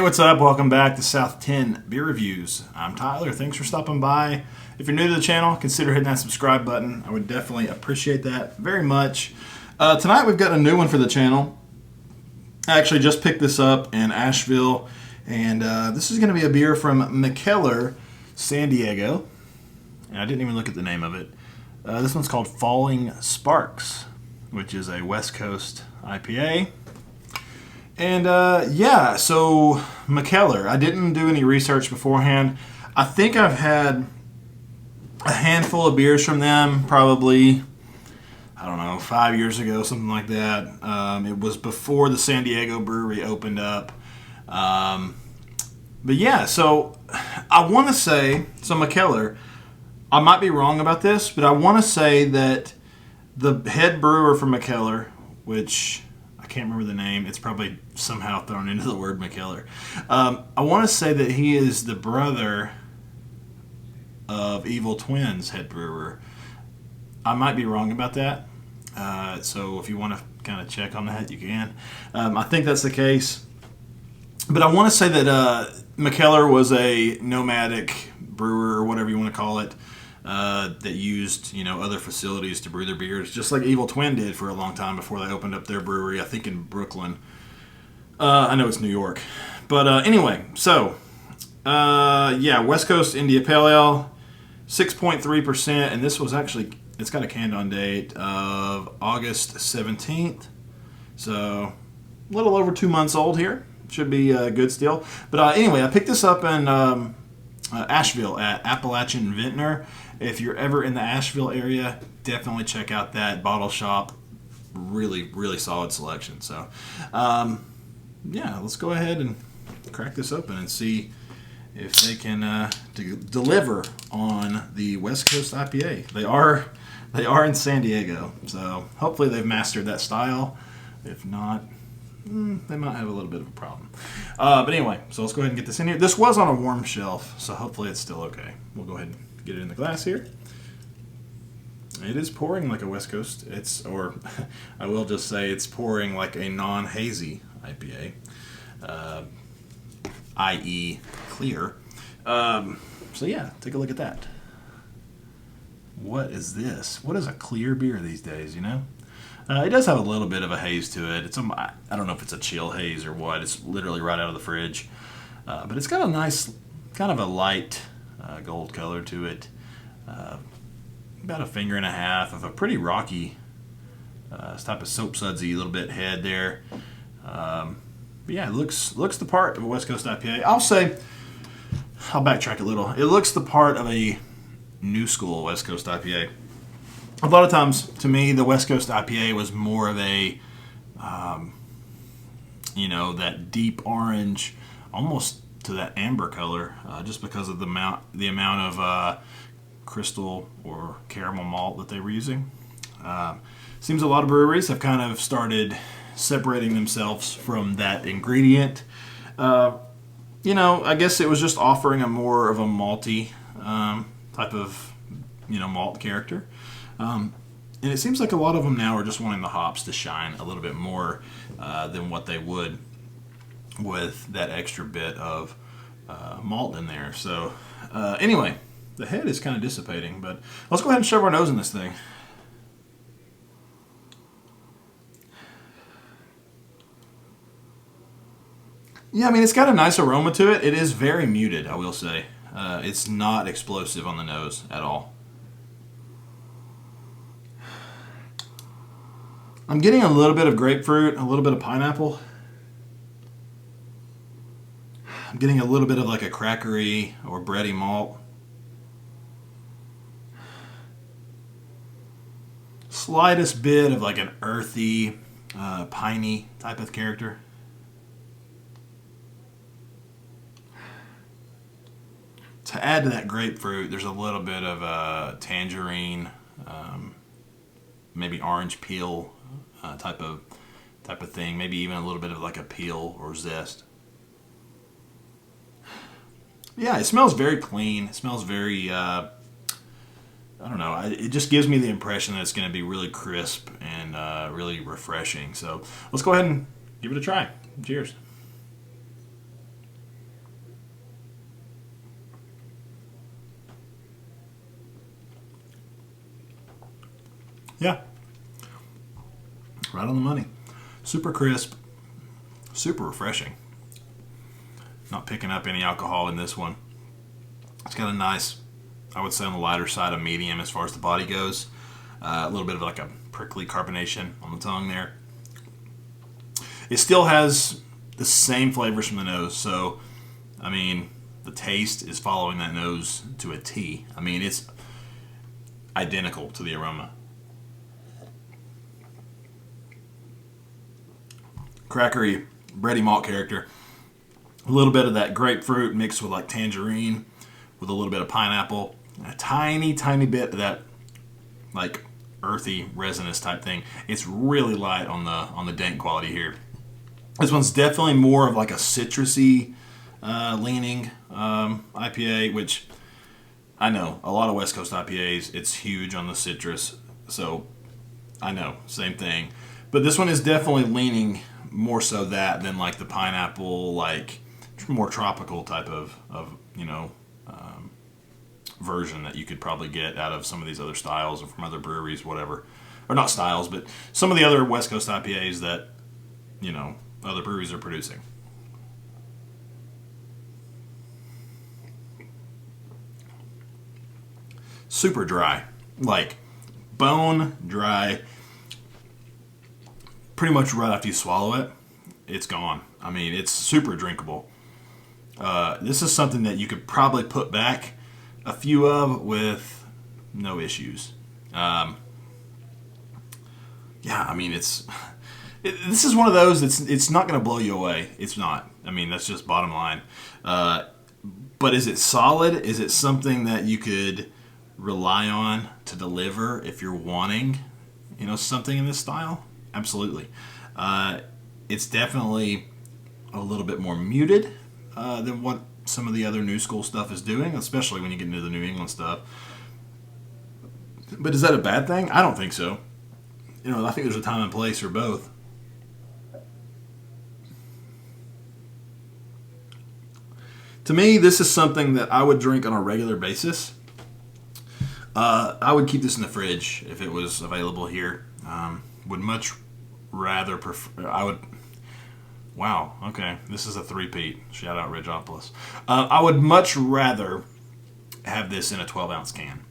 what's up? Welcome back to South 10 Beer Reviews. I'm Tyler. Thanks for stopping by. If you're new to the channel, consider hitting that subscribe button. I would definitely appreciate that very much. Tonight we've got a new one for the channel. I actually just picked this up in Asheville, and this is going to be a beer from Mikkeller, San Diego. And I didn't even look at the name of it. This one's called Falling Sparks, which is a West Coast IPA. And yeah, so Mikkeller, I didn't do any research beforehand. I think I've had a handful of beers from them, probably, I don't know, 5 years ago, something like that. It was before the San Diego brewery opened up. But yeah, so I want to say, so Mikkeller, I might be wrong about this, but I want to say that the head brewer for Mikkeller, which I can't remember the name, it's probably somehow thrown into the word Mikkeller. I want to say that he is the brother of Evil Twins' head brewer. I might be wrong about that. So if you want to kind of check on that, you can. I think that's the case. But I want to say that Mikkeller was a nomadic brewer, or whatever you want to call it, that used, other facilities to brew their beers, just like Evil Twin did for a long time before they opened up their brewery, I think in Brooklyn. I know it's New York. But anyway, so, yeah, West Coast India Pale Ale, 6.3%, and this was actually, it's got a canned on date of August 17th, so a little over 2 months old here. Should be good still. But anyway, I picked this up in Asheville at Appalachian Vintner. If you're ever in the Asheville area, definitely check out that bottle shop. Really, really solid selection. So, yeah, let's go ahead and crack this open and see if they can deliver on the West Coast IPA. They are in San Diego, so hopefully they've mastered that style. If not, they might have a little bit of a problem. But anyway, so let's go ahead and get this in here. This was on a warm shelf, so hopefully it's still okay. We'll go ahead and get it in the glass here. It is pouring like a West Coast. I will just say it's pouring like a non-hazy IPA, i.e. clear. So yeah, take a look at that. What is this? What is a clear beer these days, It does have a little bit of a haze to it. I don't know if it's a chill haze or what. It's literally right out of the fridge. But it's got a nice, kind of a light gold color to it. About a finger and a half of a pretty rocky, type of soap sudsy little bit head there. But yeah, it looks the part of a West Coast IPA. I'll backtrack a little. It looks the part of a new school West Coast IPA. A lot of times, to me, the West Coast IPA was more of a, that deep orange, almost to that amber color, just because of the amount of crystal or caramel malt that they were using. Seems a lot of breweries have kind of started separating themselves from that ingredient. I guess it was just offering a more of a malty type of, malt character. And it seems like a lot of them now are just wanting the hops to shine a little bit more than what they would with that extra bit of malt in there. So anyway, the head is kind of dissipating, but let's go ahead and shove our nose in this thing. Yeah, it's got a nice aroma to it. It is very muted, I will say. It's not explosive on the nose at all. I'm getting a little bit of grapefruit, a little bit of pineapple. I'm getting a little bit of like a crackery or bready malt. Slightest bit of like an earthy, piney type of character. To add to that grapefruit, there's a little bit of tangerine, maybe orange peel type of thing. Maybe even a little bit of like a peel or zest. Yeah, it smells very clean. It smells very, I don't know. It just gives me the impression that it's going to be really crisp and really refreshing. So let's go ahead and give it a try. Cheers. Yeah, right on the money. Super crisp, super refreshing. Not picking up any alcohol in this one. It's got a nice, I would say on the lighter side, a medium as far as the body goes. A little bit of like a prickly carbonation on the tongue there. It still has the same flavors from the nose, so I mean the taste is following that nose to a T. I mean it's identical to the aroma. Crackery, bready malt character. A little bit of that grapefruit mixed with like tangerine, with a little bit of pineapple, and a tiny, tiny bit of that like earthy, resinous type thing. It's really light on the dank quality here. This one's definitely more of like a citrusy leaning IPA, which I know a lot of West Coast IPAs, it's huge on the citrus, so I know, same thing. But this one is definitely leaning more so that than like the pineapple, like more tropical type of version that you could probably get out of some of these other styles or from other breweries, whatever. Or not styles, but some of the other West Coast IPAs that, other breweries are producing. Super dry. Like, bone dry. Pretty much right after you swallow it, it's gone. I mean, it's super drinkable. This is something that you could probably put back a few of with no issues. Yeah, I mean, this is one of those it's not going to blow you away. It's not. I mean, that's just bottom line. But is it solid? Is it something that you could rely on to deliver if you're wanting, something in this style? Absolutely. It's definitely a little bit more muted than what some of the other new school stuff is doing, especially when you get into the New England stuff. But is that a bad thing? I don't think so. I think there's a time and place for both. To me, this is something that I would drink on a regular basis. I would keep this in the fridge if it was available here. Would much rather prefer. Wow, okay. This is a three-peat. Shout out Regopolis. I would much rather have this in a 12-ounce can.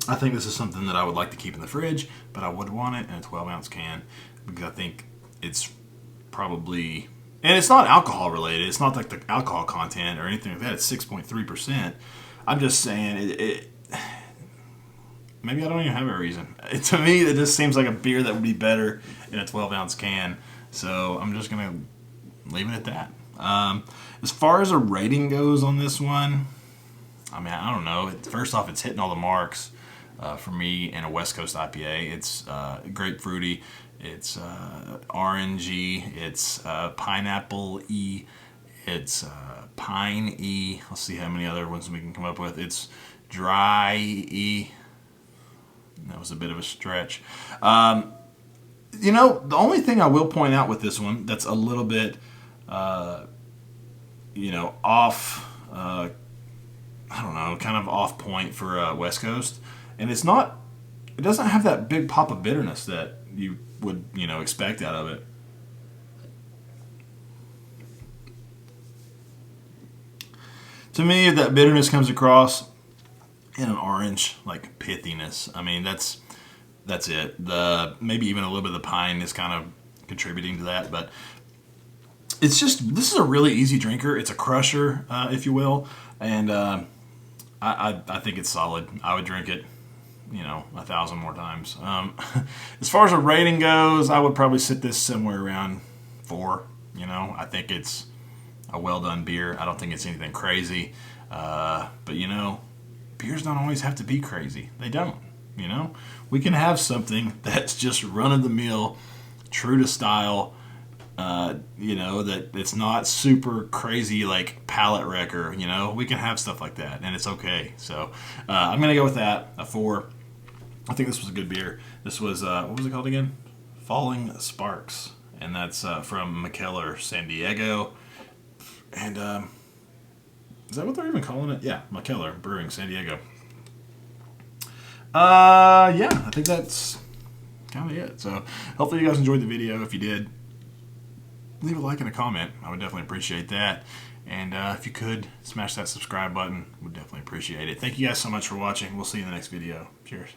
I think this is something that I would like to keep in the fridge, but I would want it in a 12-ounce can because I think it's probably... And it's not alcohol related. It's not like the alcohol content or anything like that. It's 6.3%. I'm just saying maybe I don't even have a reason. To me, it just seems like a beer that would be better in a 12-ounce can. So I'm just going to leave it at that. As far as a rating goes on this one, I mean, I don't know. First off, it's hitting all the marks for me in a West Coast IPA. It's grapefruity. It's orangey. It's pineapple-y. It's pine-y. Let's see how many other ones we can come up with. It's dry-y. That was a bit of a stretch. The only thing I will point out with this one that's a little bit, off, I don't know, kind of off point for West Coast. And it doesn't have that big pop of bitterness that you would, expect out of it. To me, that bitterness comes across in an orange, like pithiness. I mean, that's it. Maybe even a little bit of the pine is kind of contributing to that, but this is a really easy drinker. It's a crusher, if you will, and I think it's solid. I would drink it, 1,000 more times. As far as a rating goes, I would probably sit this somewhere around 4. I think it's a well done beer. I don't think it's anything crazy, but beers don't always have to be crazy. They don't. We can have something that's just run of the mill, true to style. That it's not super crazy like palate wrecker. We can have stuff like that, and it's okay. So I'm gonna go with that, a 4. I think this was a good beer. This was what was it called again? Falling Sparks, and that's from Mikkeller, San Diego. And is that what they're even calling it? Yeah, Mikkeller Brewing, San Diego. Yeah, I think that's kind of it. So hopefully you guys enjoyed the video. If you did, leave a like and a comment. I would definitely appreciate that. And if you could, smash that subscribe button. Would definitely appreciate it. Thank you guys so much for watching. We'll see you in the next video. Cheers.